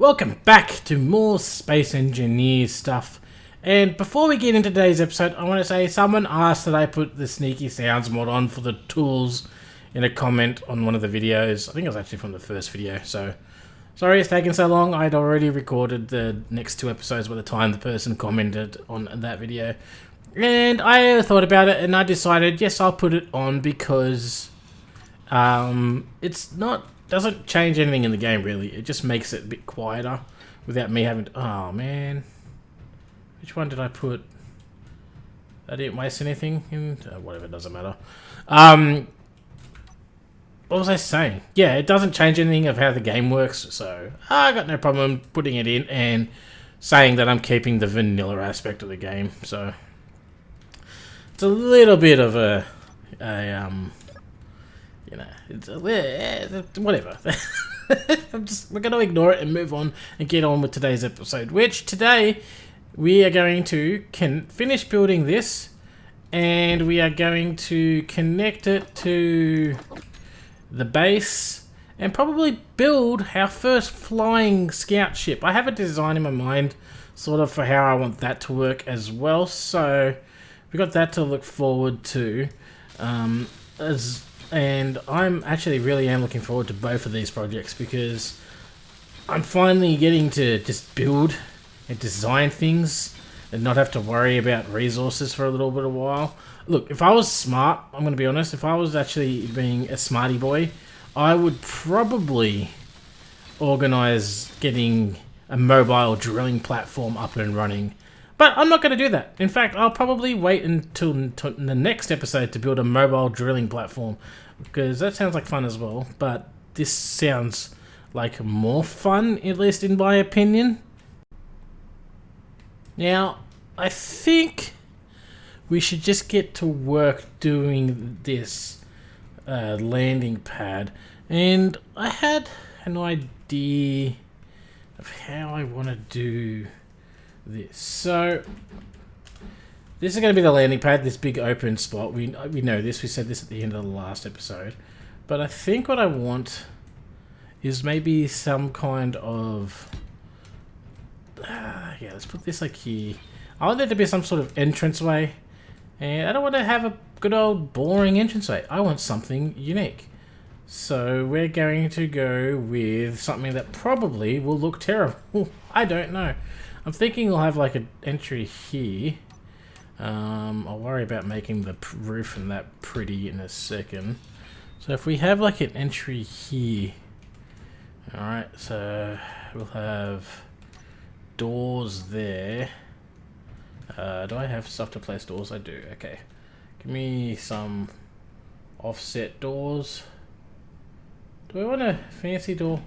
Welcome back to more Space Engineer stuff. And before we get into today's episode, I want to say someone asked that I put the Sneaky Sounds mod on for the tools in a comment on one of the videos. I think it was actually from the first video, so sorry it's taken so long. I'd already recorded the next two episodes by the time the person commented on that video. And I thought about it and I decided, yes, I'll put it on because it's not... doesn't change anything in the game really. It just makes it a bit quieter without me having to, oh man, which one did I put? I didn't waste anything in whatever, it doesn't matter. What was I saying? Yeah, it doesn't change anything of how the game works, so I got no problem putting it in and saying that I'm keeping the vanilla aspect of the game. So it's a little bit of a you know, it's whatever. We're going to ignore it and move on and get on with today's episode, which today we are going to finish building this and we are going to connect it to the base and probably build our first flying scout ship. I have a design in my mind sort of for how I want that to work as well, so we got that to look forward to. And I'm actually really am looking forward to both of these projects because I'm finally getting to just build and design things and not have to worry about resources for a little bit of a while. Look, if I was smart, I'm going to be honest, if I was actually being a smarty boy, I would probably organize getting a mobile drilling platform up and running. But I'm not going to do that. In fact, I'll probably wait until the next episode to build a mobile drilling platform, because that sounds like fun as well. But this sounds like more fun, at least in my opinion. Now, I think we should just get to work doing this landing pad. And I had an idea of how I want to do this. So this is going to be the landing pad, this big open spot. We know this, we said this at the end of the last episode, but I think what I want is maybe some kind of yeah, let's put this like here. I want there to be some sort of entranceway, and I don't want to have a good old boring entranceway. I want something unique, so we're going to go with something that probably will look terrible. I don't know. I'm thinking we'll have like an entry here. I'll worry about making the roof and that pretty in a second. So if we have like an entry here, alright, so we'll have doors there. Do I have stuff to place doors? I do, okay. Give me some offset doors. Do I want a fancy door?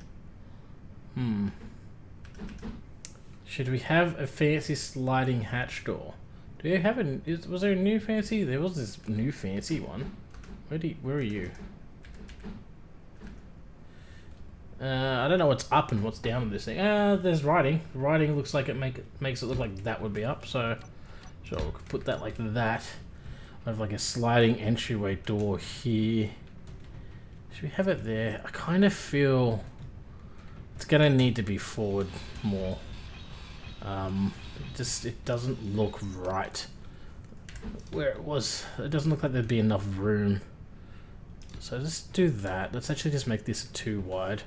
Should we have a fancy sliding hatch door? Do you have was there a new fancy? There was this new fancy one. Where are you? I don't know what's up and what's down in this thing. There's writing. Writing looks like it makes it look like that would be up. So sure, we could put that like that. I have like a sliding entryway door here. Should we have it there? I kind of feel it's gonna need to be forward more. It doesn't look right where it was. It doesn't look like there'd be enough room. So let's do that. Let's actually just make this too wide.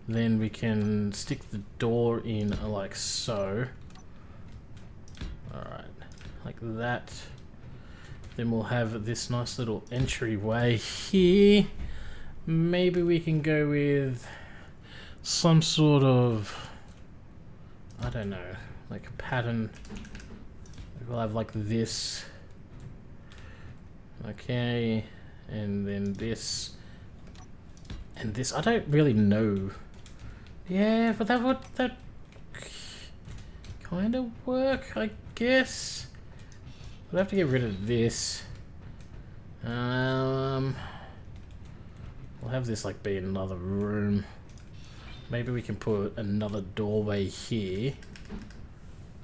Then we can stick the door in like so. Alright, like that. Then we'll have this nice little entryway here. Maybe we can go with some sort of, I don't know, like a pattern. We'll have like this. Okay, and then this and this. I don't really know. Yeah, but that kind of work, I guess. We'll have to get rid of this. We'll have this like be another room. Maybe we can put another doorway here.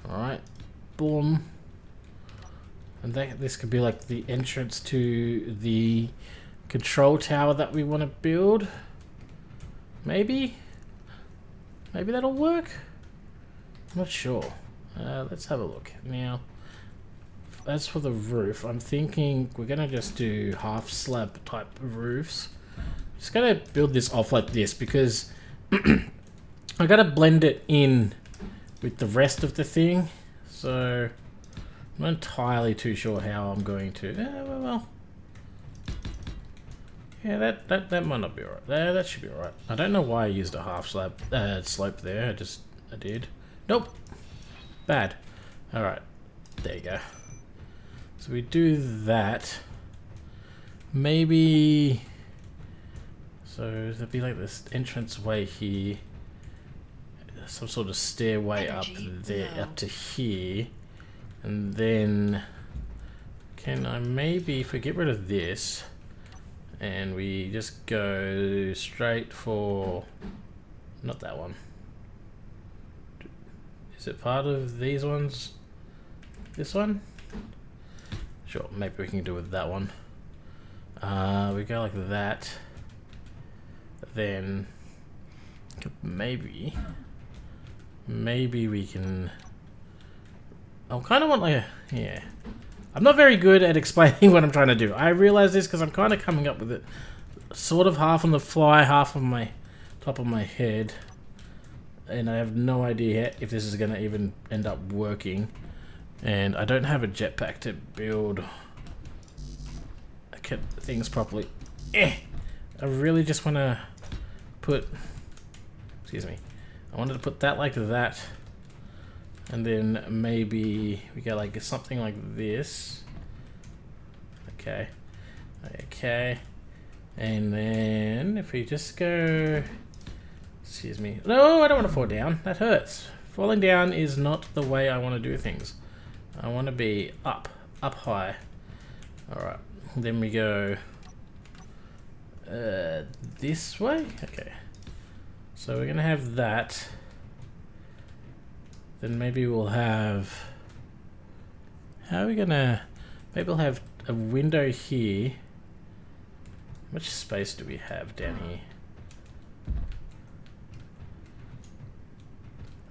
Alright, boom. And this could be like the entrance to the control tower that we want to build. Maybe? Maybe that'll work? I'm not sure. Let's have a look. Now, as for the roof, I'm thinking we're going to just do half slab type roofs. Just going to build this off like this because I got to blend it in with the rest of the thing. So I'm not entirely too sure how I'm going to. Well. Yeah, that might not be alright. That should be alright. I don't know why I used a half slab slope there. I did. Nope. Bad. Alright. There you go. So we do that. Maybe. So there'll be like this entrance way here. Some sort of stairway up there, up to here. And then can I maybe, if we get rid of this and we just go straight for, not that one. Is it part of these ones? This one? Sure, maybe we can do with that one. We go like that. Then maybe we can. I kind of want like a, yeah. I'm not very good at explaining what I'm trying to do. I realize this because I'm kind of coming up with it sort of half on the fly, half on my top of my head. And I have no idea if this is going to even end up working. And I don't have a jetpack to build things properly. I really just want to put, excuse me, I wanted to put that like that. And then maybe we go like something like this. Okay. Okay. And then if we just go, excuse me. No, I don't want to fall down. That hurts. Falling down is not the way I want to do things. I want to be up high. Alright. Then we go this way. Okay. So we're going to have that. Then maybe we'll have, how are we gonna, maybe we'll have a window here. How much space do we have down here?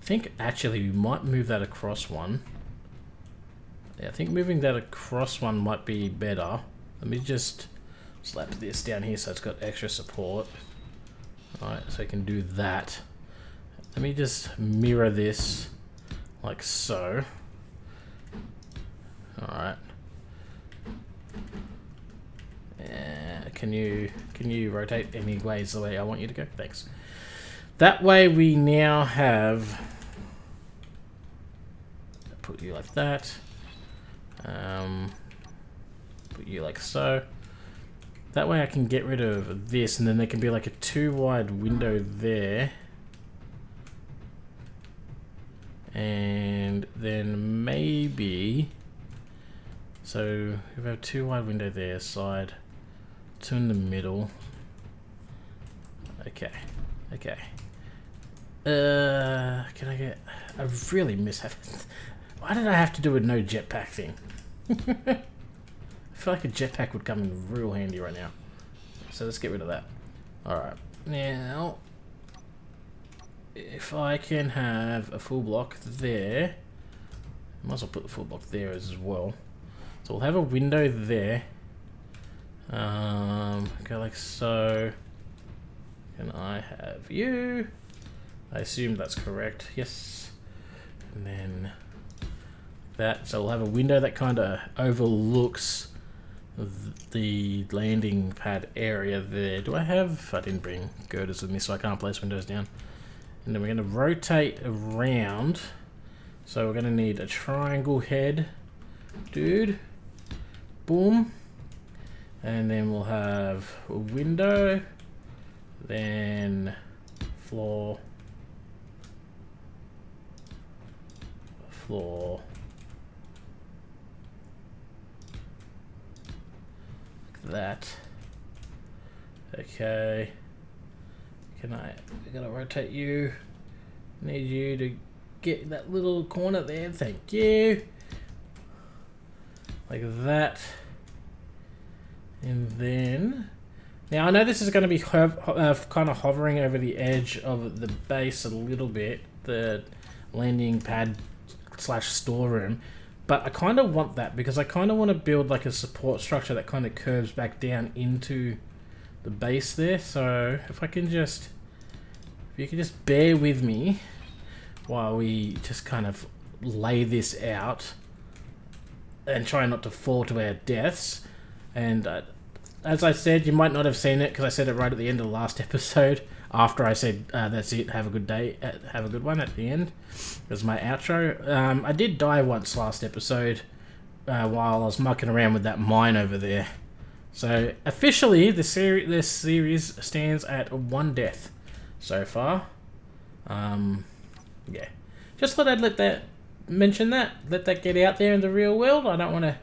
I think actually we might move that across one. Yeah, I think moving that across one might be better. Let me just slap this down here so it's got extra support. Alright, so I can do that. Let me just mirror this. Like so. Alright. Can you rotate any ways the way I want you to go? Thanks. That way we now have, put you like that. Put you like so. That way I can get rid of this and then there can be like a 2 wide window there. And then maybe, so we have 2 wide window there, side, 2 in the middle. Okay, okay. Can I get? I really miss having. Why did I have to do a no jetpack thing? I feel like a jetpack would come in real handy right now. So let's get rid of that. All right, now. If I can have a full block there, might as well put the full block there as well. So we'll have a window there. Go like so. Can I have you? I assume that's correct. Yes. And then that. So we'll have a window that kind of overlooks the landing pad area there. Do I have? I didn't bring girders with me, so I can't place windows down. And then we're going to rotate around. So we're going to need a triangle head. Dude. Boom. And then we'll have a window. Then floor. Floor. Like that. Okay. I gotta rotate you. Need you to get that little corner there. Thank you. Like that. And then, now I know this is going to be kind of hovering over the edge of the base a little bit. landing pad / storeroom. But I kind of want that because I kind of want to build like a support structure that kind of curves back down into the base there. So if I can just, if you can just bear with me while we just kind of lay this out and try not to fall to our deaths. And as I said, you might not have seen it because I said it right at the end of the last episode after I said that's it, have a good day, have a good one at the end. It was my outro. I did die once last episode while I was mucking around with that mine over there. So officially this series stands at 1 death so far. Yeah, just thought I'd let that get out there in the real world. I don't want to,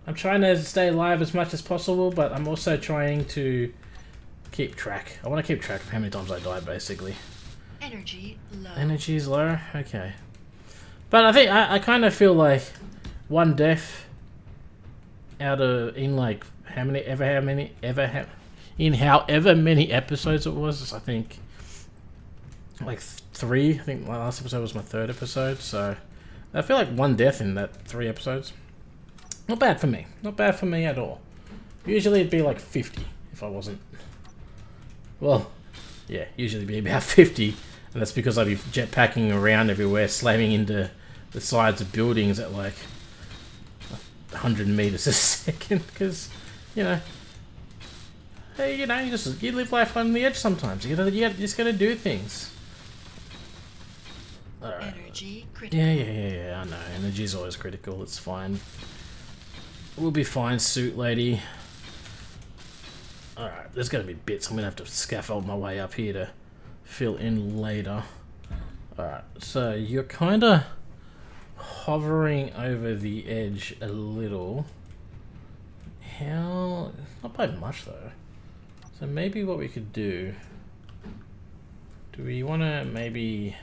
I'm trying to stay alive as much as possible, but I'm also trying to keep track. I want to keep track of how many times I die, basically. Energy low. Energy is low? Okay. But I think, I kind of feel like 1 death out of, in like, however many episodes it was, I think, like 3. I think my last episode was my 3rd episode, so I feel like 1 death in that 3 episodes. Not bad for me. Not bad for me at all. Usually it'd be like 50 if I wasn't. Well, yeah, usually it'd be about 50, and that's because I'd be jetpacking around everywhere, slamming into the sides of buildings at like 100 meters a second. Because, you know, hey, you know, you live life on the edge sometimes. You just gotta do things. Alright. Energy critical. Yeah, I know. Energy's always critical. It's fine. We'll be fine, suit lady. Alright, there's gonna be bits I'm gonna have to scaffold my way up here to fill in later. Alright, so you're kinda hovering over the edge a little. How? Not by much though. So maybe what we could do, do we wanna maybe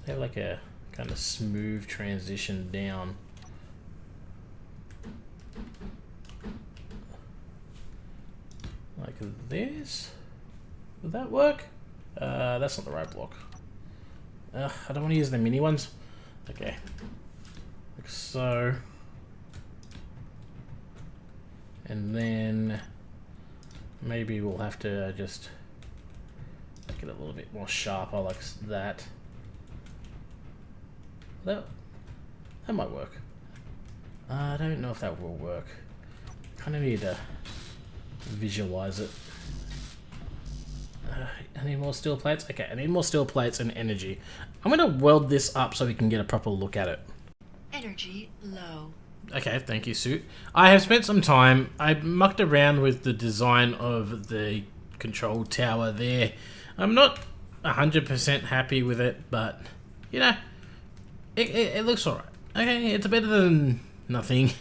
have like a kind of smooth transition down? Like this? Would that work? That's not the right block. I don't want to use the mini ones. Okay. Like so. And then maybe we'll have to just make it a little bit more sharper like that. That might work. I don't know if that will work. Kind of need to visualize it. I need more steel plates. Okay, I need more steel plates and energy. I'm gonna weld this up so we can get a proper look at it. Energy low. Okay, thank you, Suit. I have spent some time. I mucked around with the design of the control tower there. I'm not 100% happy with it, but you know, it looks alright. Okay, it's better than nothing.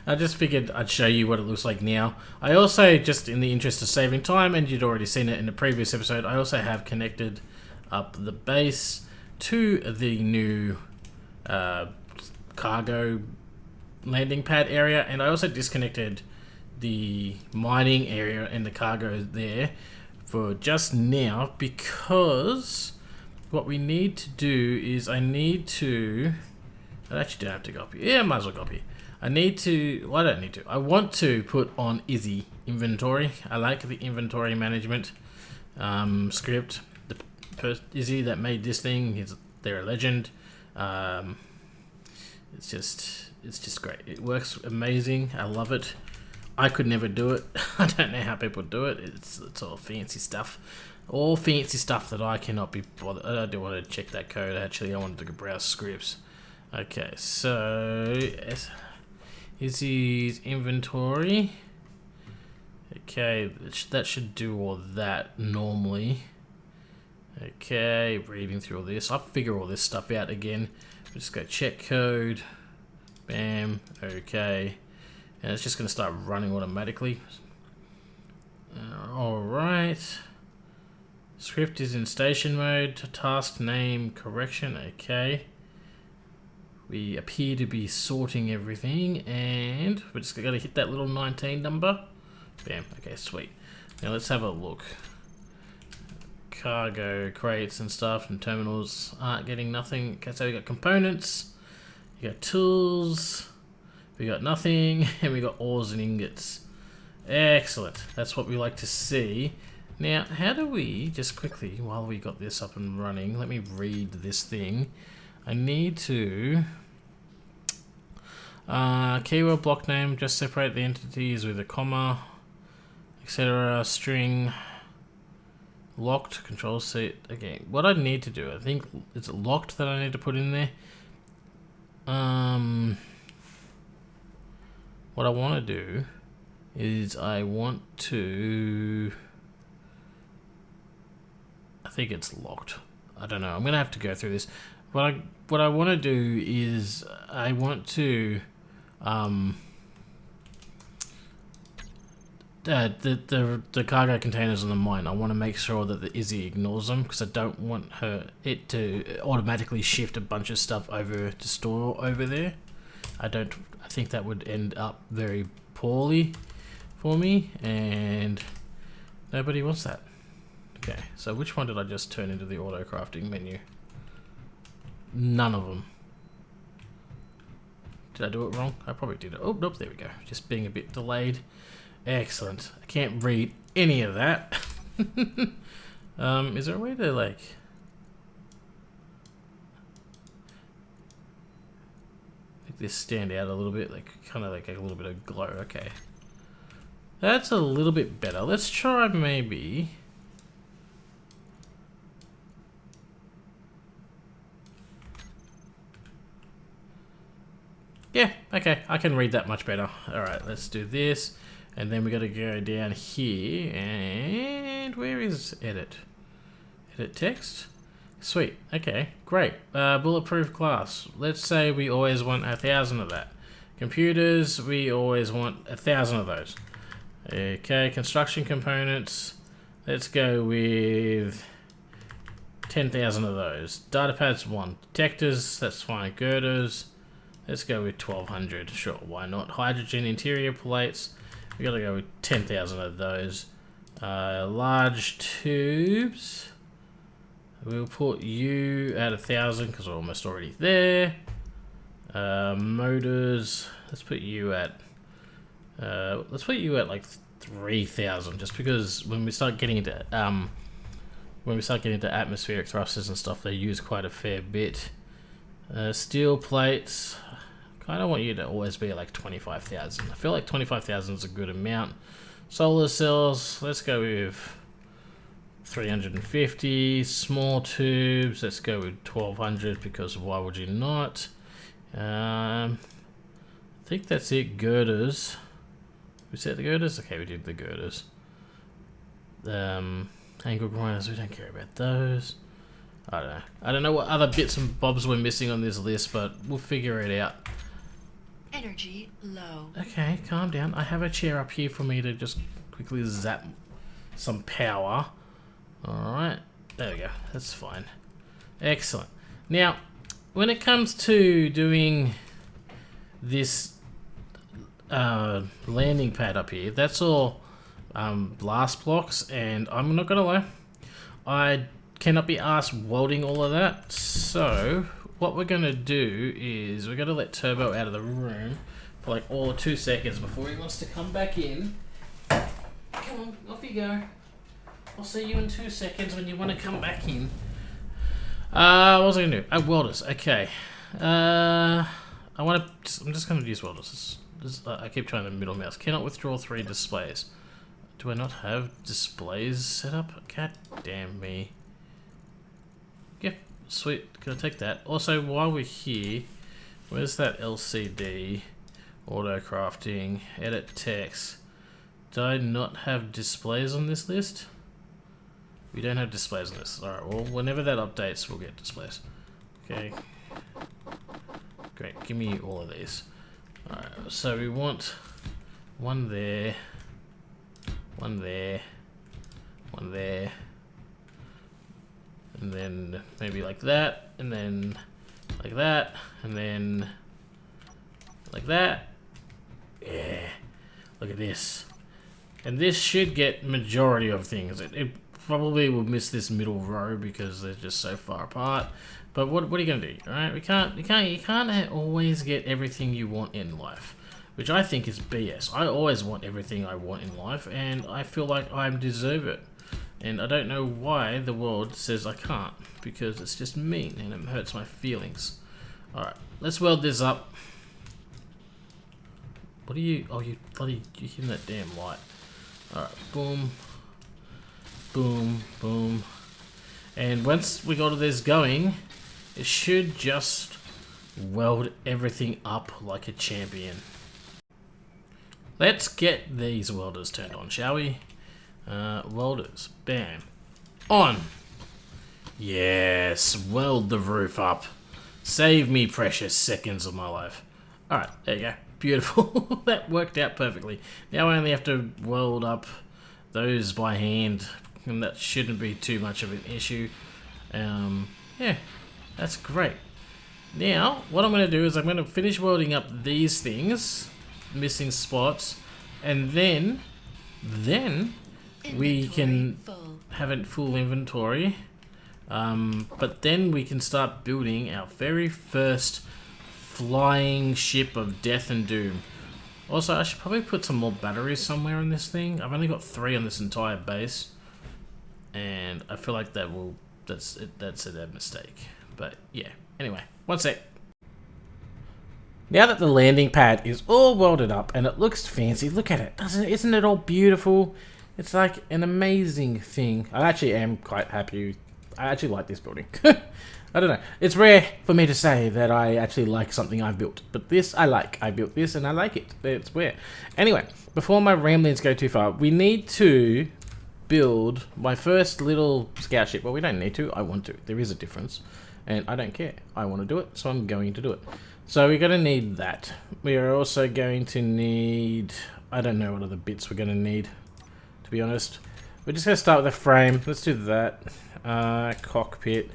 I just figured I'd show you what it looks like now. I also, just in the interest of saving time, and you'd already seen it in the previous episode, I also have connected up the base to the new cargo landing pad area, and I also disconnected the mining area and the cargo there for just now, because what we need to do is I actually don't have to go up here. Yeah, I might as well go up here. I don't need to. I want to put on Izzy inventory. I like the inventory management script. The Izzy that made this thing, they're a legend. It's just great. It works amazing. I love it. I could never do it. I don't know how people do it. It's all fancy stuff. All fancy stuff that I cannot be bothered. I do want to check that code. Actually, I wanted to browse scripts. Okay, so Izzy's inventory. Okay, that should do all that normally. Okay, reading through all this. I'll figure all this stuff out again. We'll just go check code. Bam. Okay. And it's just going to start running automatically. Alright. Script is in station mode. Task name correction. Okay. We appear to be sorting everything, and we're just going to hit that little 19 number. Bam. Okay, sweet. Now let's have a look. cargo crates and stuff and terminals aren't getting nothing. Okay, so we got components, we got tools, we got nothing, and we got ores and ingots. Excellent. That's what we like to see. Now, how do we, just quickly, while we got this up and running, let me read this thing. I need to... keyword block name, just separate the entities with a comma, etc. String, locked, control seat. Okay, what I need to do, I think it's locked that I need to put in there. What I want to do is I want to... I think it's locked. I don't know. I'm gonna have to go through this. What I want to do is I want to the cargo containers on the mine. I want to make sure that the Izzy ignores them because I don't want it to automatically shift a bunch of stuff over to store over there. I think that would end up very poorly for me, and nobody wants that. Okay, so which one did I just turn into the auto crafting menu? None of them. Did I do it wrong? I probably did it. Oh, nope, there we go. Just being a bit delayed. Excellent. I can't read any of that. Is there a way to like... make this stand out a little bit? Like, kind of like a little bit of glow. Okay. That's a little bit better. Let's try maybe... yeah, okay, I can read that much better. Alright, let's do this. And then we got to go down here. And where is edit? Edit text? Sweet, okay, great. Bulletproof glass. Let's say we always want 1,000 of that. Computers, we always want 1,000 of those. Okay, construction components. Let's go with 10,000 of those. Data pads, 1. Detectors, that's fine. Girders. Let's go with 1,200. Sure, why not? Hydrogen interior plates. We gotta go with 10,000 of those. Large tubes. We'll put you at 1,000 because we're almost already there. Motors. Let's put you at like 3,000, just because when we start getting into atmospheric thrusters and stuff, they use quite a fair bit. Steel plates. Kind of want you to always be at like 25,000. I feel like 25,000 is a good amount. Solar cells, let's go with 350. Small tubes, let's go with 1,200 because why would you not? I think that's it. Girders. We said the girders? Okay, we did the girders. Angle grinders, we don't care about those. I don't know. I don't know what other bits and bobs we're missing on this list, but we'll figure it out. Energy low. Okay, calm down. I have a chair up here for me to just quickly zap some power. Alright, there we go. That's fine. Excellent. Now, when it comes to doing this landing pad up here, that's all blast blocks, and I'm not gonna lie, I cannot be asked welding all of that. So what we're gonna do is we're gonna let Turbo out of the room for like all of 2 seconds before he wants to come back in. Come on, off you go. I'll see you in 2 seconds when you want to come back in. What was I gonna do? Oh, welders. Okay. I'm just gonna use welders. I keep trying the middle mouse. Cannot withdraw 3 displays. Do I not have displays set up? God damn me. Yep, sweet. Gonna take that. Also, while we're here, where's that LCD? Auto crafting, edit text. Do I not have displays on this list? We don't have displays on this. Alright, well, whenever that updates, we'll get displays. Okay. Great, give me all of these. Alright, so we want one there, one there, one there, and then maybe like that, and then like that, and then like that. Yeah, look at this. And this should get majority of things. probably will miss this middle row because they're just so far apart. But what are you gonna do? All right, you can't always get everything you want in life, which I think is BS. I always want everything I want in life, and I feel like I deserve it. And I don't know why the world says I can't, because it's just mean and it hurts my feelings. All right, let's weld this up. What are you? Oh, you hitting that damn light. Alright, boom, boom, boom. And once we got this going, it should just weld everything up like a champion. Let's get these welders turned on, shall we? Welders, bam. On! Yes, weld the roof up. Save me precious seconds of my life. Alright, there you go. Beautiful. That worked out perfectly. Now I only have to weld up those by hand, and that shouldn't be too much of an issue. Yeah, that's great. Now, what I'm going to do is I'm going to finish welding up these things, missing spots, and then we can have a full inventory. But then we can start building our very first flying ship of death and doom. Also, I should probably put some more batteries somewhere in this thing. I've only got 3 on this entire base, and I feel like that's a mistake. But yeah, anyway, one sec. Now that the landing pad is all welded up and it looks fancy, look at it, isn't it all beautiful? It's like an amazing thing. I actually am quite happy. I actually like this building. I don't know. It's rare for me to say that I actually like something I've built. But this I like. I built this and I like it. It's rare. Anyway, before my ramblings go too far, we need to build my first little scout ship. Well, we don't need to. I want to. There is a difference. And I don't care. I want to do it, so I'm going to do it. So we're going to need that. We are also going to need... I don't know what other bits we're going to need, to be honest. We're just going to start with a frame. Let's do that. Cockpit.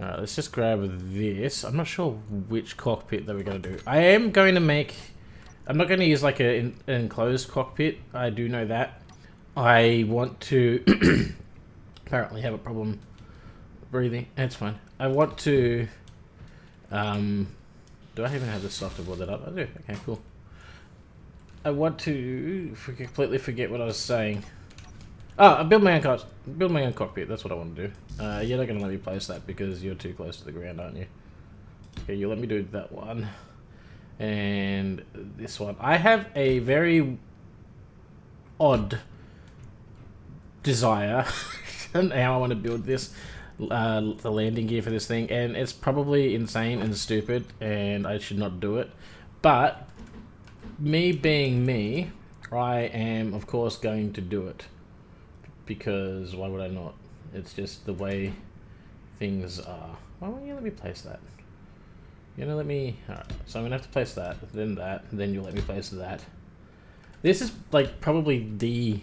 Alright, let's just grab this. I'm not sure which cockpit that we're going to do. I am going to make... I'm not going to use like an enclosed cockpit. I do know that. I want to... apparently have a problem breathing. It's fine. I want to... do I even have the stuff to build that up? I do. Okay, cool. I want to completely forget what I was saying. Oh, I build my own cockpit. That's what I want to do. You're not going to let me place that because you're too close to the ground, aren't you? Okay, you let me do that one. And this one. I have a very odd desire on how I want to build this. The landing gear for this thing. And it's probably insane and stupid. And I should not do it. But, me being me, I am, of course, going to do it. Because why would I not? It's just the way things are. Why won't you let me place that? You're gonna let me... Alright, so I'm gonna have to place that, and then you'll let me place that. This is like probably the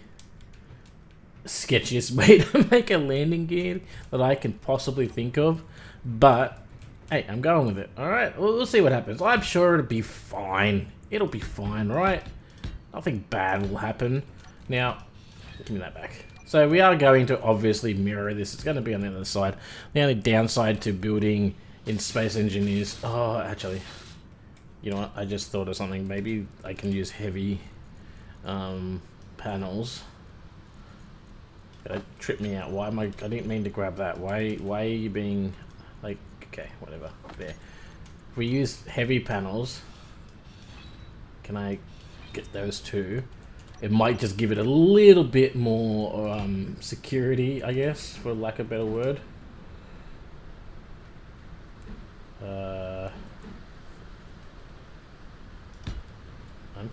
sketchiest way to make a landing gear that I can possibly think of. But, hey, I'm going with it. Alright, we'll see what happens. I'm sure it'll be fine. It'll be fine, right? Nothing bad will happen. Now, give me that back. So we are going to obviously mirror this. It's going to be on the other side. The only downside to building in Space Engineers... Oh, actually, you know what? I just thought of something. Maybe I can use heavy panels. That tripped me out. Why am I didn't mean to grab that. Why are you being... like... Okay, whatever. There. If we use heavy panels... Can I get those two? It might just give it a little bit more security, I guess, for lack of a better word. I'm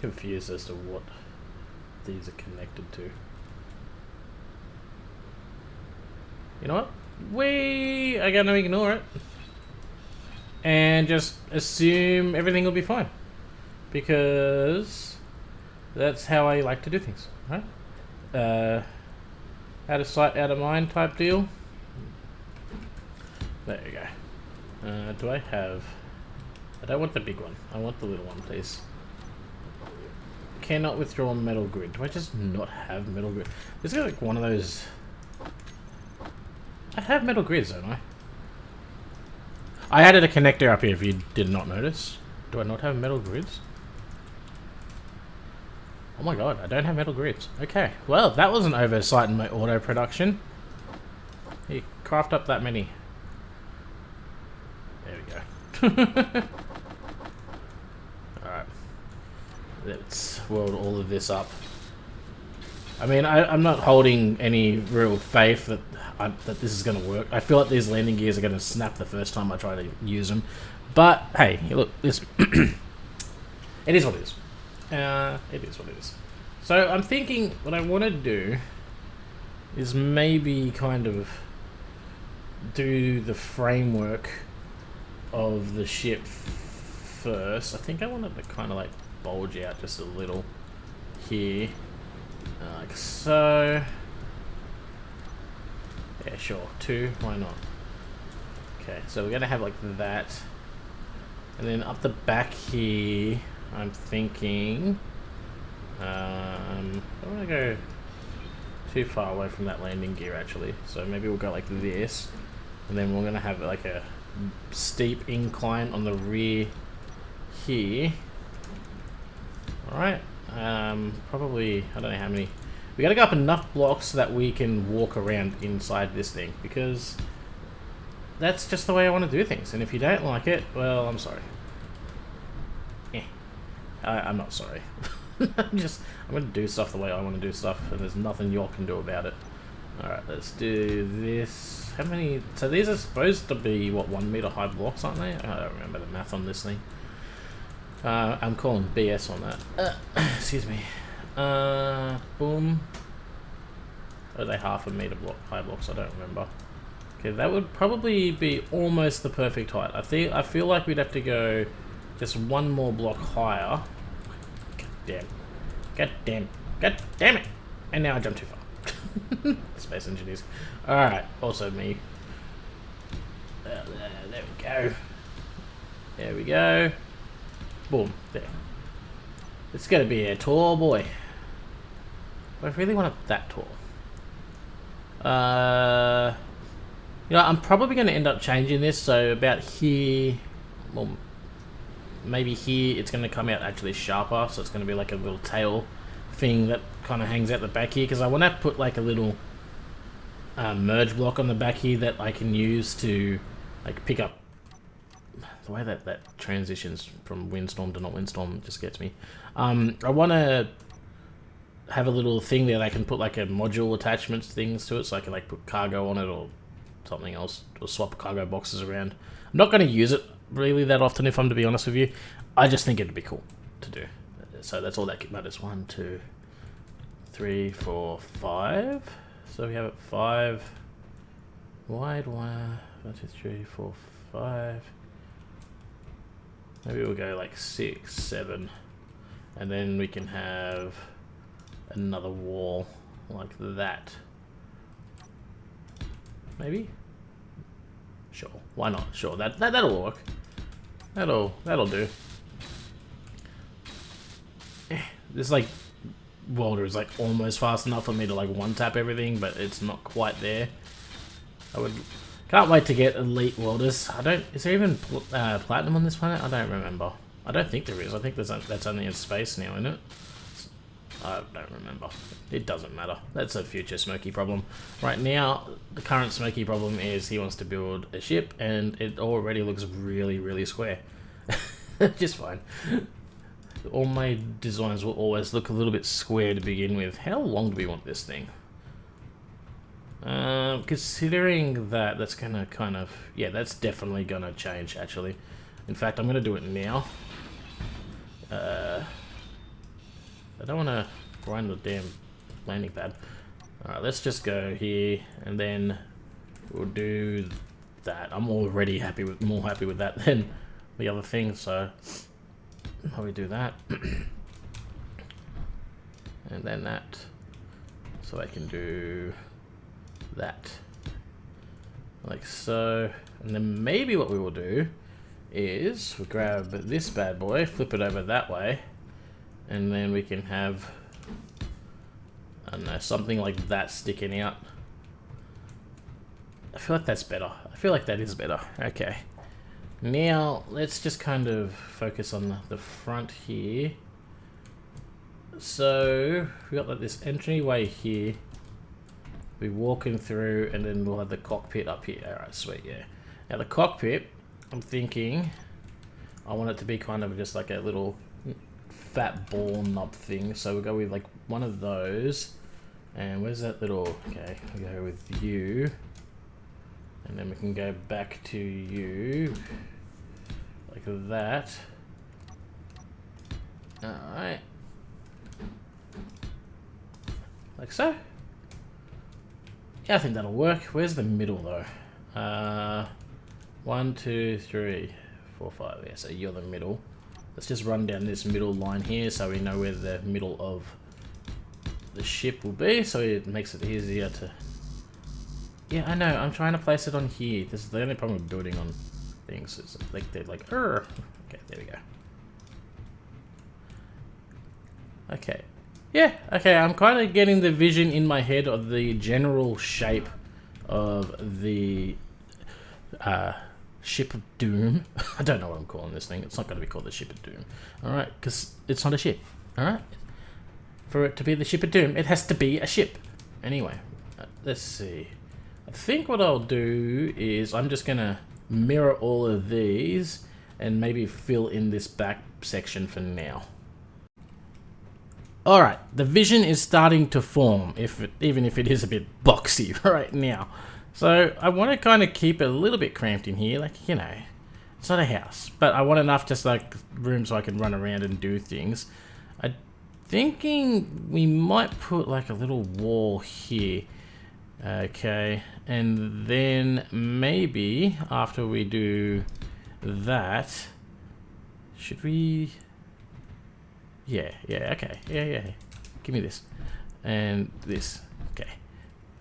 confused as to what these are connected to. You know what? We are going to ignore it. And just assume everything will be fine. Because... that's how I like to do things, right? Out of sight, out of mind type deal. There you go. Do I have... I don't want the big one. I want the little one, please. Cannot withdraw metal grid. Do I just not have metal grid? This is like one of those I have metal grids, don't I? I added a connector up here if you did not notice. Do I not have metal grids? Oh my god, I don't have metal grids. Okay, well, that was an oversight in my auto production. You craft up that many. There we go. Alright. Let's weld all of this up. I mean, I'm not holding any real faith that that this is going to work. I feel like these landing gears are going to snap the first time I try to use them. But, hey, look, listen. It is what it is. It is what it is. So, I'm thinking what I want to do is maybe kind of do the framework of the ship first. I think I wanted to kind of like bulge out just a little here. Like so. Yeah, sure. 2, why not? Okay, so we're gonna have like that. And then up the back here, I'm thinking I don't wanna go too far away from that landing gear actually. So maybe we'll go like this. And then we're gonna have like a steep incline on the rear here. Alright. Probably, I don't know how many. We gotta go up enough blocks so that we can walk around inside this thing, because that's just the way I want to do things. And if you don't like it, well, I'm sorry. I'm not sorry. I'm gonna do stuff the way I want to do stuff, and there's nothing y'all can do about it. Alright, let's do this. How many? So these are supposed to be, what, 1 meter high blocks, aren't they? I don't remember the math on this thing. I'm calling BS on that. Excuse me. Boom. Are they half a meter high blocks? I don't remember. Okay, that would probably be almost the perfect height. I feel like we'd have to go just 1 more block higher. God damn. God damn. God damn it! And now I jumped too far. Space engineers. Alright, also me. There we go. There we go. Boom. There. It's gonna be a tall boy. I really want it that tall. You know, I'm probably going to end up changing this, so about here, well, maybe here, it's going to come out actually sharper, so it's going to be like a little tail thing that kind of hangs out the back here, because I want to put like a little merge block on the back here that I can use to like pick up. The way that transitions from windstorm to not windstorm just gets me. I want to have a little thing that I can put like a module attachments things to it, so I can like put cargo on it or something else, or swap cargo boxes around. I'm not going to use it really that often, if I'm to be honest with you. I just think it'd be cool to do. So that's all that matters. 1, 2, 3, 4, 5. So we have it 5 wide. 1, 2, 3, 4, 5. Maybe we'll go like 6, 7, and then we can have another wall like that. Maybe? Sure. Why not? Sure. That'll work. That'll do. This like welder is like almost fast enough for me to like one tap everything, but it's not quite there. Can't wait to get elite welders. Is there even platinum on this planet? I don't remember. I don't think there is. I think that's only in space now, isn't it? I don't remember. It doesn't matter. That's a future Smokey problem. Right now, the current Smokey problem is he wants to build a ship, and it already looks really, really square. Just fine. All my designs will always look a little bit square to begin with. How long do we want this thing? Considering that, that's gonna kind of... Yeah, that's definitely gonna change, actually. In fact, I'm gonna do it now. I don't want to grind the damn landing pad. Alright, let's just go here, and then we'll do that. I'm already more happy with that than the other thing, so how we do that. And then that. So I can do that. Like so. And then maybe what we will do is we'll grab this bad boy, flip it over that way, and then we can have, I don't know, something like that sticking out. I feel like that's better. I feel like that is better. Okay. Now, let's just kind of focus on the front here. So, we got like this entryway here. We're walking through, and then we'll have the cockpit up here. Alright, sweet, yeah. Now, the cockpit, I'm thinking, I want it to be kind of just like a little fat ball knob thing. So, we'll go with like one of those. And where's that little... Okay, we'll go with you. And then we can go back to you. Like that. Alright. Like so. Yeah, I think that'll work. Where's the middle though? 1, 2, 3, 4, 5. Yeah, so you're the middle. Let's just run down this middle line here so we know where the middle of the ship will be, so it makes it easier to... Yeah, I know, I'm trying to place it on here. This is the only problem with building on things. It's like they're like, okay, there we go. Okay. Yeah, okay, I'm kind of getting the vision in my head of the general shape of the Ship of Doom. I don't know what I'm calling this thing. It's not going to be called the Ship of Doom. Alright, because it's not a ship. Alright? For it to be the Ship of Doom, it has to be a ship. Anyway, let's see. I think what I'll do is I'm just going to mirror all of these and maybe fill in this back section for now. Alright, the vision is starting to form, even if it is a bit boxy right now. So I want to kind of keep it a little bit cramped in here, like, you know, it's not a house, but I want enough just like room so I can run around and do things. I'm thinking we might put like a little wall here. Okay, and then maybe after we do that, should we... Yeah, okay, yeah. Give me this. And this, okay.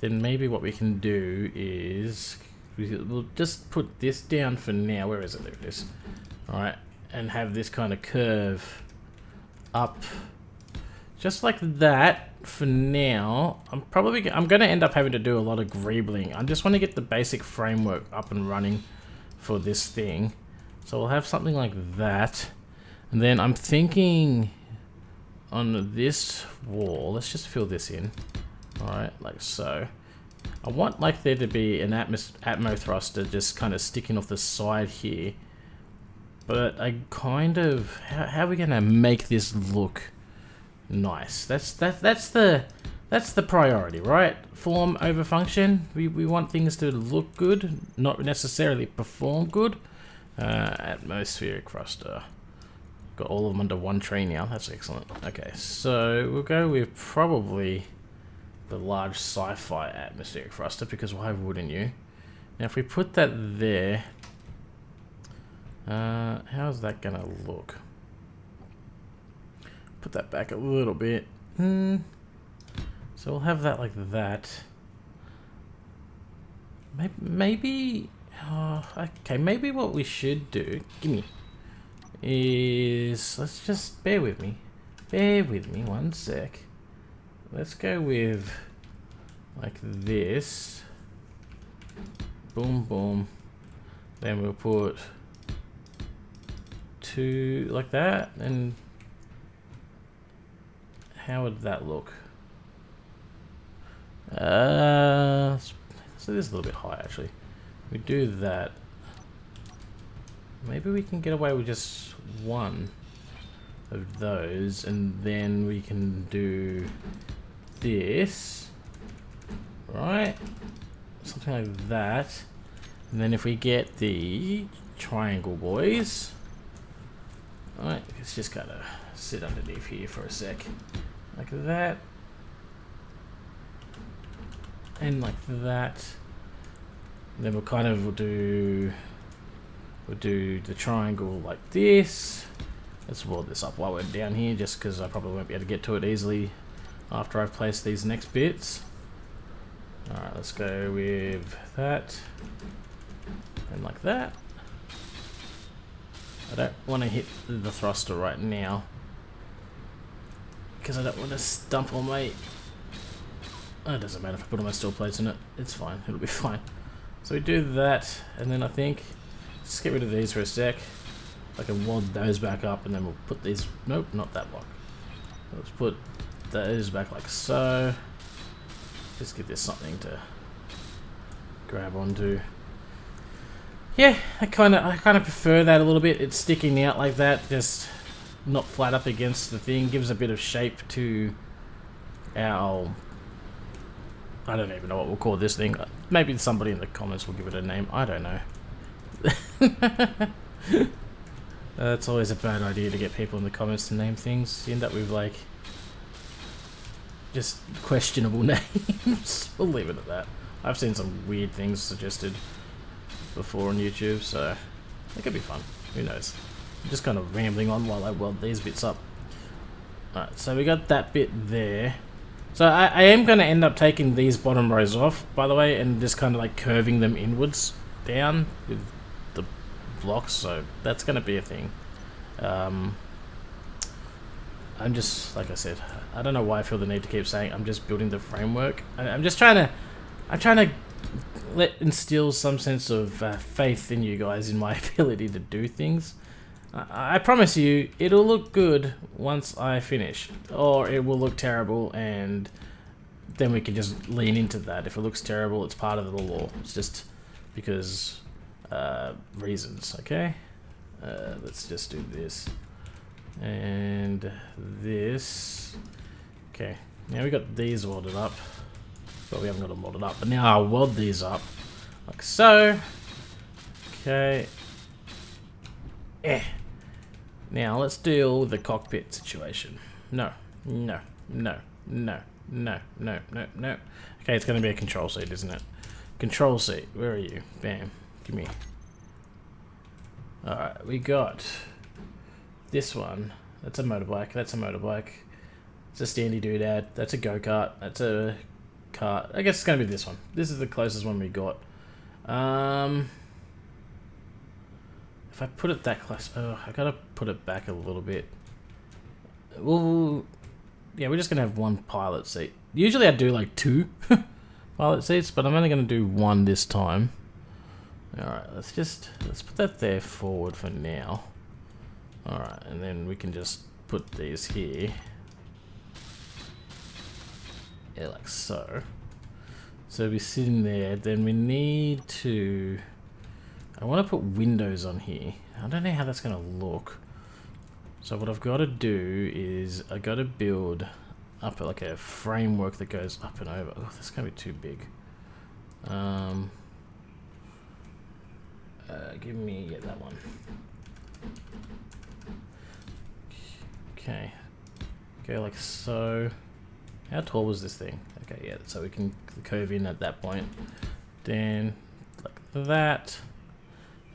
Then maybe what we can do is, we'll just put this down for now. Where is it? There it is. Alright, and have this kind of curve up. Just like that for now. I'm going to end up having to do a lot of greebling. I just want to get the basic framework up and running for this thing. So we'll have something like that. And then I'm thinking... on this wall, let's just fill this in. Alright, like so. I want like there to be an atmo thruster just kind of sticking off the side here. But I kind of... How are we going to make this look nice? That's the priority, right? Form over function. We want things to look good, not necessarily perform good. Atmospheric thruster. Got all of them under one tree now. That's excellent. Okay, so we'll go with probably the large sci-fi atmospheric thruster, because why wouldn't you? Now, if we put that there, how's that gonna look? Put that back a little bit. So we'll have that like that. Maybe. Okay. Maybe what we should do. Gimme. Is let's just bear with me 1 sec. Let's go with like this, boom boom, then we'll put 2 like that. And how would that look? So this is a little bit high actually. We do that. Maybe we can get away with just 1 of those, and then we can do this, right? Something like that. And then if we get the triangle boys, alright, let's just gotta sit underneath here for a sec. Like that. And like that. And then we'll kind of do... We'll do the triangle like this. Let's wall this up while we're down here, just because I probably won't be able to get to it easily after I've placed these next bits. Alright, let's go with that. And like that. I don't want to hit the thruster right now, because I don't want to stump all my... Oh, it doesn't matter if I put all my steel plates in it. It's fine. It'll be fine. So we do that, and then I think let's get rid of these for a sec. I can weld those back up, and then we'll put these. Nope, not that block. Let's put those back like so. Just give this something to grab onto. Yeah, I kind of prefer that a little bit. It's sticking out like that, just not flat up against the thing. Gives a bit of shape to our. I don't even know what we'll call this thing. Maybe somebody in the comments will give it a name. I don't know. It's always a bad idea to get people in the comments to name things. You end up with like just questionable names. We'll leave it at that. I've seen some weird things suggested before on YouTube, so it could be fun. Who knows? I'm just kind of rambling on while I weld these bits up. Alright, so we got that bit there. So I am going to end up taking these bottom rows off, by the way, and just kind of like curving them inwards down with the blocks, so that's going to be a thing. I'm just, like I said, I don't know why I feel the need to keep saying I'm just building the framework. I'm trying to instill some sense of faith in you guys in my ability to do things. I promise you, it'll look good once I finish, or it will look terrible, and then we can just lean into that. If it looks terrible, it's part of the law. It's just because reasons, okay? Let's just do this and this. Okay, now we got these welded up, but we haven't got them welded up. But now I'll weld these up like so. Okay. Now let's deal with the cockpit situation. No. Okay, it's going to be a control seat, isn't it? Control seat, where are you? Bam, give me. Alright, we got this one. That's a motorbike, that's a motorbike. It's a standy doodad, that's a go-kart, that's a cart. I guess it's going to be this one. This is the closest one we got. If I put it that close, I gotta put it back a little bit. Well, yeah, we're just gonna have one pilot seat. Usually I do like 2 pilot seats, but I'm only gonna do 1 this time. Alright, let's put that there forward for now. Alright, and then we can just put these here. Yeah, like so. So we're sitting there, then we need to... I want to put windows on here. I don't know how that's going to look. So what I've got to do is I got to build up like a framework that goes up and over. Oh, that's going to be too big. Give me that one. Okay. Go like so. How tall was this thing? Okay, yeah. So we can curve in at that point. Then like that.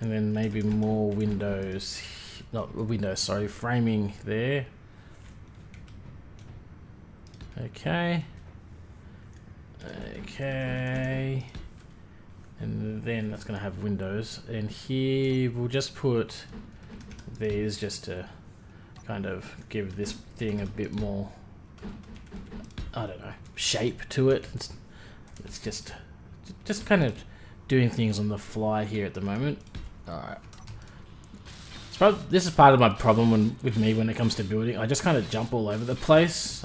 And then maybe more windows, not windows, sorry, framing there. Okay. Okay. And then that's going to have windows. And here we'll just put these just to kind of give this thing a bit more, I don't know, shape to it. It's just kind of doing things on the fly here at the moment. Alright. This is part of my problem with me when it comes to building. I just kind of jump all over the place.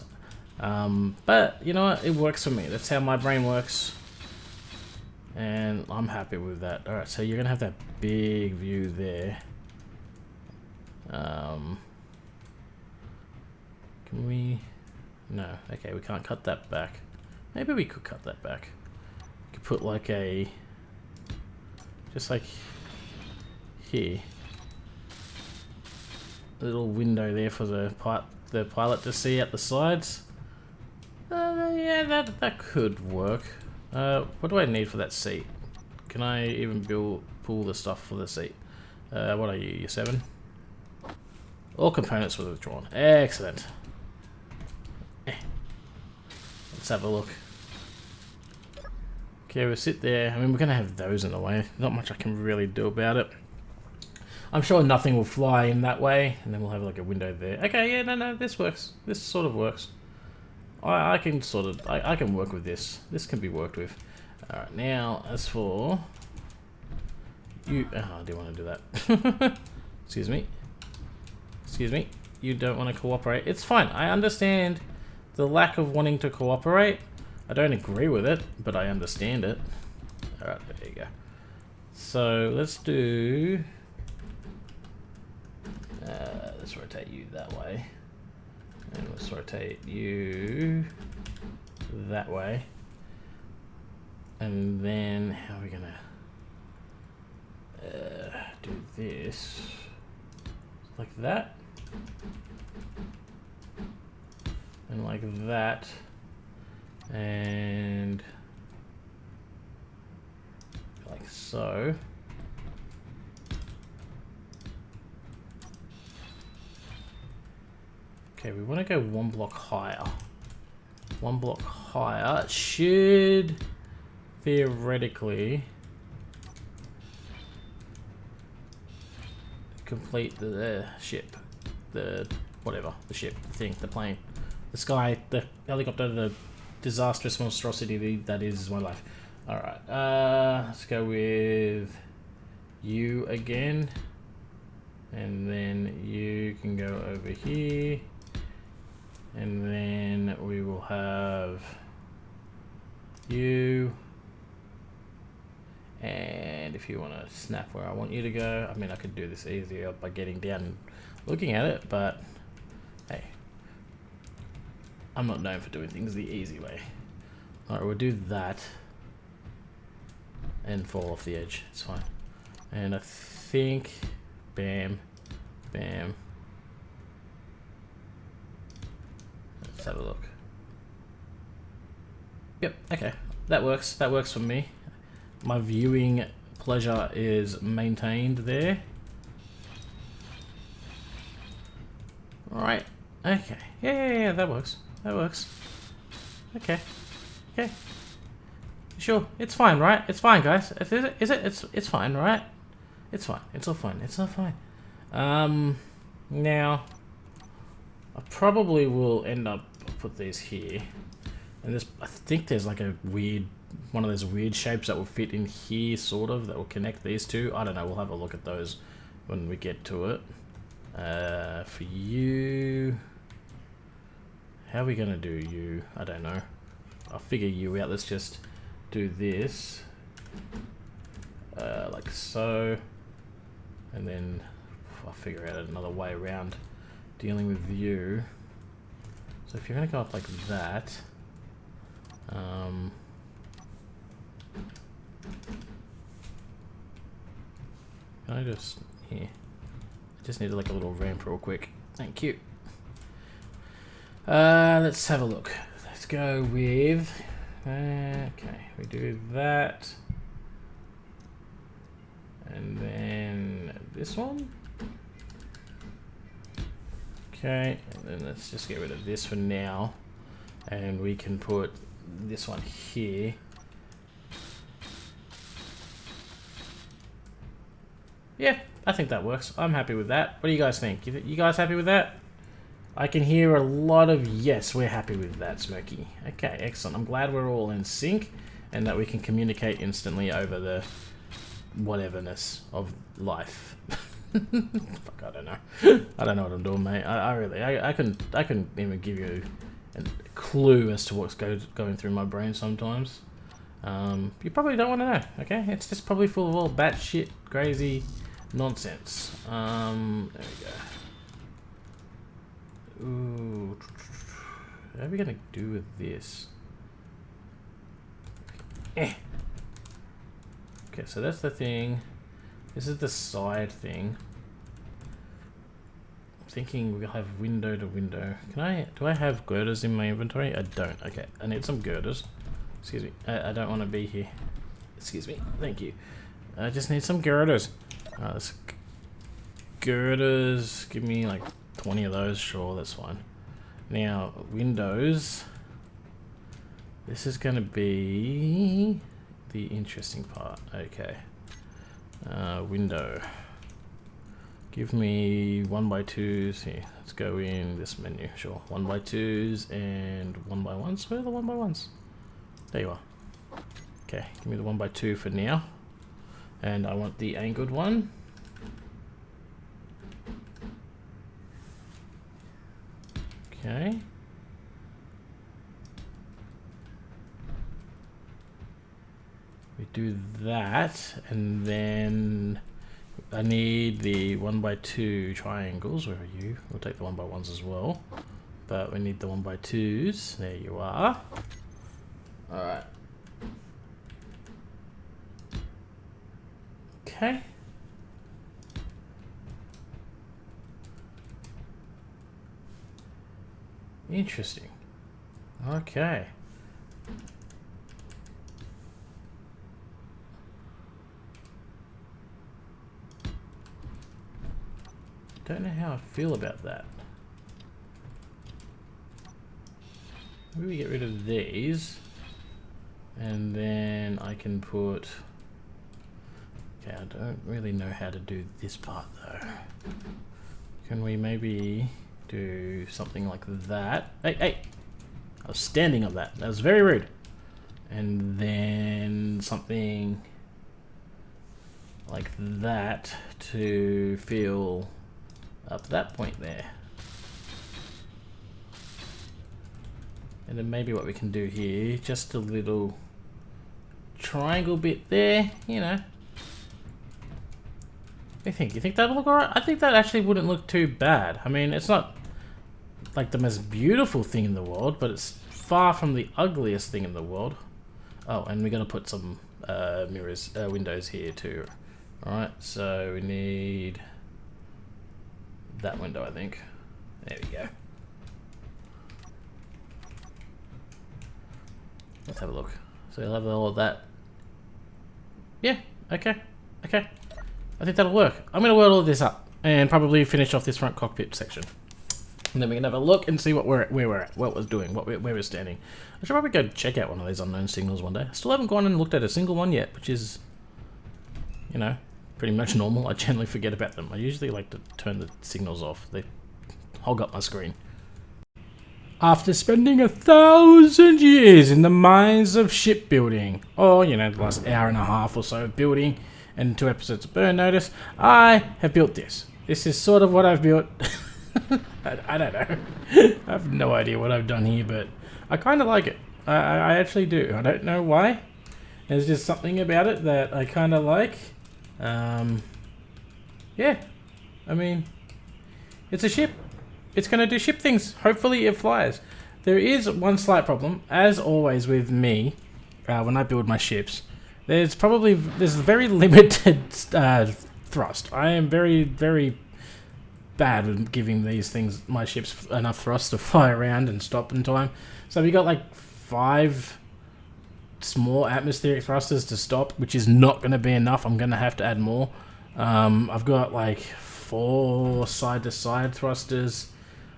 But, you know what? It works for me. That's how my brain works. And I'm happy with that. Alright, so you're going to have that big view there. Can we... No. Okay, we can't cut that back. Maybe we could cut that back. We could put like a... Just like... Here, a little window there for the pilot to see at the sides. Yeah, that could work. What do I need for that seat? Can I even pull the stuff for the seat? What are you? You're 7. All components were withdrawn. Excellent. Let's have a look. Okay, we'll sit there. I mean, we're gonna have those in the way. Not much I can really do about it. I'm sure nothing will fly in that way, and then we'll have like a window there. Okay, yeah, no, this works. This sort of works. I can work with this. This can be worked with. Alright, now, as for You, oh, I didn't want to do that. Excuse me. Excuse me. You don't want to cooperate. It's fine. I understand the lack of wanting to cooperate. I don't agree with it, but I understand it. Alright, there you go. So let's do... let's rotate you that way. And let's rotate you that way. And then how are we gonna do this? Like that. And like that. And like so. Okay, we want to go one block higher. One block higher should theoretically complete the ship. The whatever, the ship, the thing, the plane, the sky, the helicopter, the disastrous monstrosity that is my life. Alright, let's go with you again. And then you can go over here. And then we will have you. And if you want to snap where I want you to go, I mean, I could do this easier by getting down and looking at it, but hey, I'm not known for doing things the easy way. Alright, we'll do that and fall off the edge. It's fine. And I think, bam, bam. Let's have a look. Yep, okay. That works. That works for me. My viewing pleasure is maintained there. Alright. Okay. Yeah, that works. That works. Okay. Okay. Sure. It's fine, right? It's fine, guys. Is it? It's fine, right? It's fine. It's all fine. It's all fine. Now, I probably will end up put these here. And this, I think there's like a weird, one of those weird shapes that will fit in here, sort of, that will connect these two. I don't know. We'll have a look at those when we get to it. For you, how are we gonna do you? I don't know. I'll figure you out. Let's just do this, like so, and then I'll figure out another way around dealing with you. So if you're gonna go up like that, can I just here? I just need like a little ramp real quick. Thank you. Let's have a look. Let's go with. Okay, we do that, and then this one. Okay, and then let's just get rid of this for now, and we can put this one here. Yeah, I think that works. I'm happy with that. What do you guys think? You guys happy with that? I can hear a lot of yes, we're happy with that, Smokey. Okay, excellent. I'm glad we're all in sync and that we can communicate instantly over the whateverness of life. Fuck, I don't know. I don't know what I'm doing, mate. I couldn't even give you a clue as to what's going through my brain sometimes. You probably don't want to know, okay? It's just probably full of all batshit crazy nonsense. There we go. Ooh, what are we gonna do with this? Okay, so that's the thing. This is the side thing. I'm thinking we'll have window to window. Do I have girders in my inventory? I don't. Okay, I need some girders. Excuse me. I don't want to be here. Excuse me. Thank you. I just need some girders. Let's girders. Give me like 20 of those. Sure, that's fine. Now, windows. This is going to be the interesting part. Okay. Window. Give me 1x2s here. Let's go in this menu. Sure. 1x2s and 1x1s. Where are the 1x1s? There you are. Okay. Give me the 1x2 for now. And I want the angled one. Okay. We do that, and then I need the 1x2 triangles. Where are you? We'll take the 1x1s as well. But we need the 1x2s. There you are. Alright. Okay. Interesting. Okay. Don't know how I feel about that. Maybe we get rid of these, and then I can put. Okay, I don't really know how to do this part though. Can we maybe do something like that? Hey, hey! I was standing on that. That was very rude. And then something like that to fill up that point there. And then maybe what we can do here, just a little triangle bit there, you know. What do you think? You think that'll look alright? I think that actually wouldn't look too bad. I mean, it's not like the most beautiful thing in the world, but it's far from the ugliest thing in the world. Oh, and we're gonna put some windows here too. Alright, so we need that window, I think. There we go. Let's have a look. So we'll have all of that. Yeah, okay, okay. I think that'll work. I'm gonna weld all of this up and probably finish off this front cockpit section. And then we can have a look and see what where we're at, what we're doing, where we're standing. I should probably go check out one of these unknown signals one day. I still haven't gone and looked at a single one yet, which is, you know, pretty much normal. I generally forget about them. I usually like to turn the signals off. They hog up my screen. After spending 1,000 years in the mines of shipbuilding, or, you know, the last hour and a half or so of building, and 2 episodes of Burn Notice, I have built this. This is sort of what I've built. I don't know. I have no idea what I've done here, but I kind of like it. I actually do. I don't know why. There's just something about it that I kind of like. Yeah. I mean, it's a ship. It's going to do ship things. Hopefully it flies. There is one slight problem, as always with me, when I build my ships. There's very limited thrust. I am very, very bad with giving these things, my ships, enough thrust to fly around and stop in time. So we got like 5 small atmospheric thrusters to stop, which is not going to be enough. I'm going to have to add more. I've got like 4 side-to-side thrusters.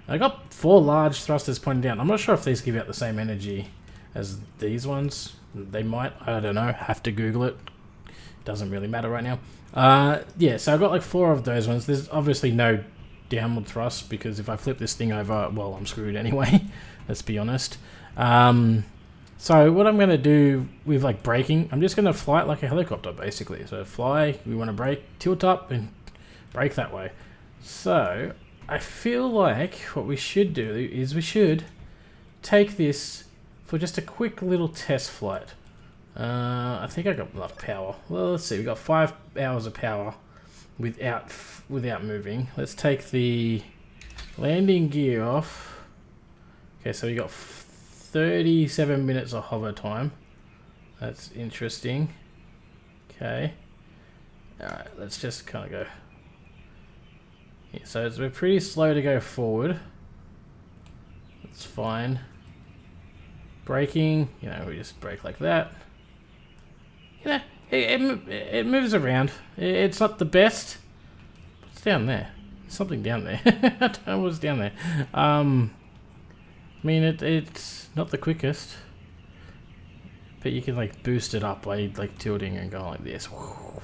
I got 4 large thrusters pointing down. I'm not sure if these give out the same energy as these ones. They might. I don't know. Have to Google it. Doesn't really matter right now. Yeah, so I've got like 4 of those ones. There's obviously no downward thrust because if I flip this thing over, well, I'm screwed anyway. Let's be honest. So what I'm going to do with like braking, I'm just going to fly it like a helicopter basically. So fly, we want to brake, tilt up and brake that way. So I feel like what we should do is we should take this for just a quick little test flight. I think I got enough power. Well, let's see. We got 5 hours of power without moving. Let's take the landing gear off. Okay, so we got 37 minutes of hover time. That's interesting. Okay. All right. Let's just kind of go. Yeah, so we're pretty slow to go forward. That's fine. Braking, you know, we just brake like that. You know, it moves around. It's not the best. What's down there? Something down there. I don't know what's down there. I mean, it's not the quickest. But you can like boost it up by like tilting and going like this. You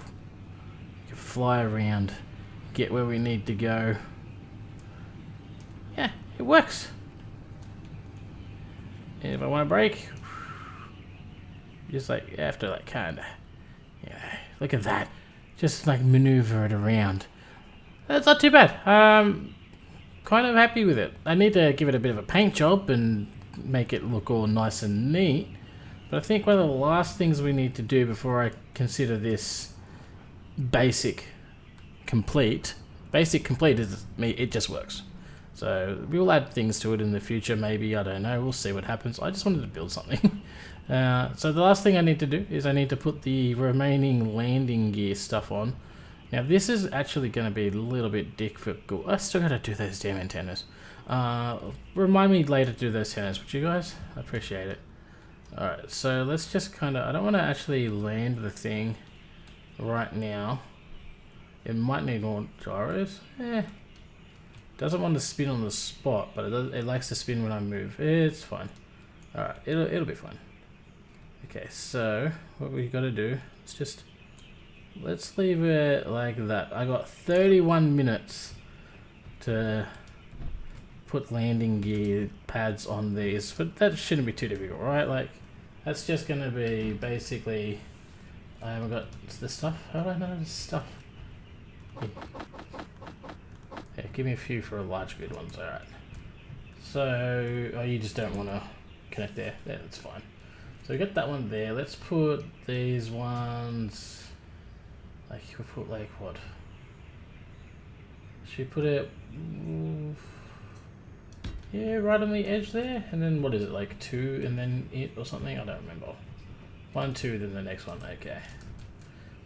can fly around, get where we need to go. Yeah, it works. And if I want to brake, just like after like kinda, yeah. Look at that. just like maneuver it around. That's not too bad. Kind of happy with it. I need to give it a bit of a paint job and make it look all nice and neat. But I think one of the last things we need to do before I consider this basic complete is it just works. So we'll add things to it in the future, maybe, I don't know, we'll see what happens. I just wanted to build something. So the last thing I need to do is I need to put the remaining landing gear stuff on. Now this is actually going to be a little bit difficult. I still got to do those damn antennas. Remind me later to do those antennas, would you guys? I appreciate it. Alright, so let's just kind of, I don't want to actually land the thing right now. It might need more gyros. Doesn't want to spin on the spot, but it likes to spin when I move. It's fine. Alright, it'll be fine. Okay, so what we got to do is let's leave it like that. I got 31 minutes to put landing gear pads on these, but that shouldn't be too difficult, right? Like, that's just going to be basically, I haven't got this stuff. How do I know this stuff? Yeah, give me a few for a large grid ones, alright. So, oh, you just don't want to connect there. Yeah, that's fine. So we got that one there. Let's put these ones, like, we'll put like what? Should we put it, yeah, right on the edge there? And then what is it, like 2 and then it or something? I don't remember. 1, 2, then the next one, okay.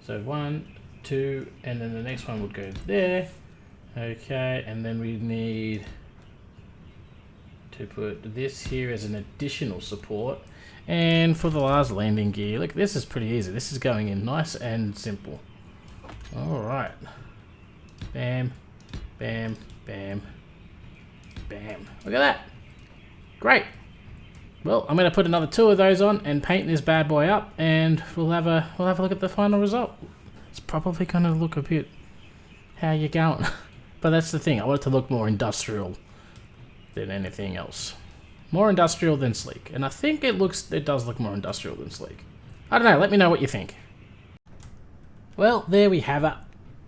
So 1, 2, and then the next one would go there. Okay, and then we need to put this here as an additional support. And for the last landing gear, look, this is pretty easy. This is going in nice and simple. Alright. Bam, bam, bam, bam. Look at that. Great. Well, I'm going to put another 2 of those on and paint this bad boy up, and we'll have a look at the final result. It's probably going to look a bit, how you going? But that's the thing, I want it to look more industrial than anything else. More industrial than sleek. And I think it does look more industrial than sleek. I don't know, let me know what you think. Well, there we have it.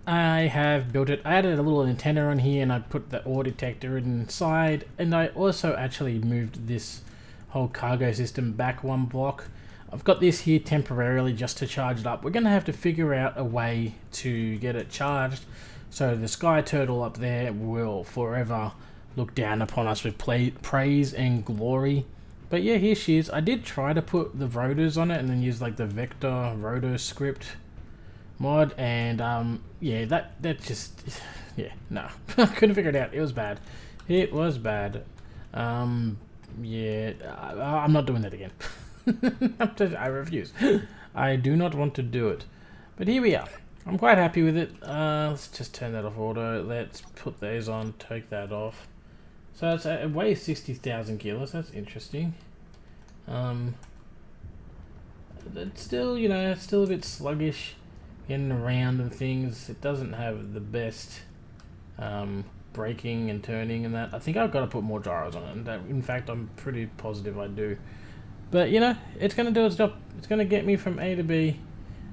I have built it. I added a little antenna on here and I put the ore detector inside. And I also actually moved this whole cargo system back 1 block. I've got this here temporarily just to charge it up. We're going to have to figure out a way to get it charged so the sky turtle up there will forever look down upon us with praise and glory. But yeah, here she is. I did try to put the rotors on it and then use like the vector rotor script mod, and yeah, that just, yeah, no. I couldn't figure it out. It was bad. It was bad. Yeah, I'm not doing that again. I refuse. I do not want to do it. But here we are. I'm quite happy with it. Let's just turn that off auto. Let's put those on, take that off. So it weighs 60,000 kilos. That's interesting. It's still, you know, it's still a bit sluggish getting around and things. It doesn't have the best braking and turning and that. I think I've got to put more gyros on it. And that, in fact, I'm pretty positive I do. But, you know, it's going to do its job. It's going to get me from A to B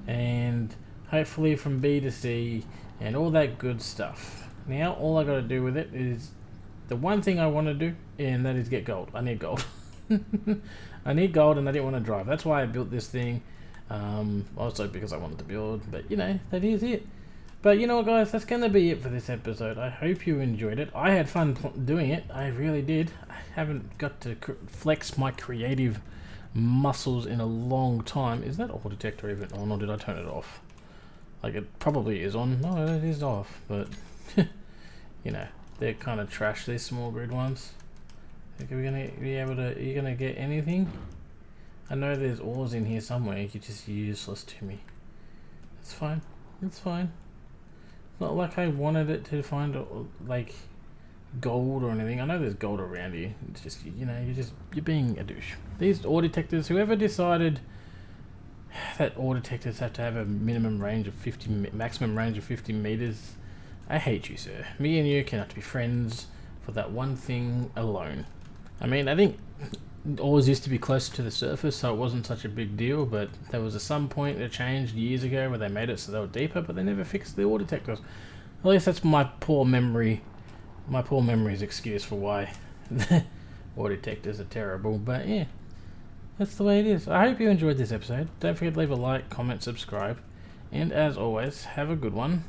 and hopefully from B to C and all that good stuff. Now, all I got to do with it is the one thing I want to do, and that is get gold. I need gold. I need gold and I didn't want to drive. That's why I built this thing. Also because I wanted to build, but you know, that is it. But you know what, guys, that's going to be it for this episode. I hope you enjoyed it. I had fun doing it. I really did. I haven't got to flex my creative muscles in a long time. Is that auto detector even on, or did I turn it off? Like, it probably is on. No, it is off, but you know, they're kind of trash, these small grid ones. Are we gonna be able to, are you gonna get anything? I know there's ores in here somewhere. You're just useless to me. It's fine. It's fine. It's not like I wanted it to find like gold or anything. I know there's gold around here. It's just, you know, you're being a douche. These ore detectors, whoever decided that ore detectors have to have a minimum range of 50, maximum range of 50 meters, I hate you, sir. Me and you cannot be friends for that one thing alone. I mean, I think always used to be closer to the surface, so it wasn't such a big deal, but there was some point it changed years ago where they made it so they were deeper, but they never fixed the ore detectors. At least that's my poor memory's excuse for why the ore detectors are terrible, but yeah, that's the way it is. I hope you enjoyed this episode. Don't forget to leave a like, comment, subscribe, and as always, have a good one,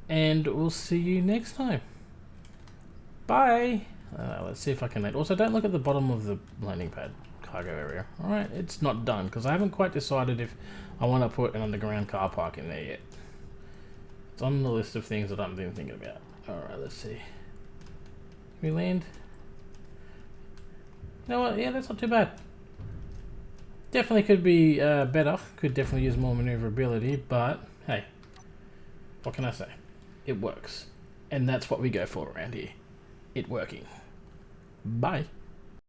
and we'll see you next time. Bye! Let's see if I can land. Also, don't look at the bottom of the landing pad cargo area. Alright, it's not done, because I haven't quite decided if I want to put an underground car park in there yet. It's on the list of things that I'm thinking about. Alright, let's see. Can we land? You know what? Yeah, that's not too bad. Definitely could be better. Could definitely use more maneuverability, but hey, what can I say? It works. And that's what we go for around here. It working. Bye.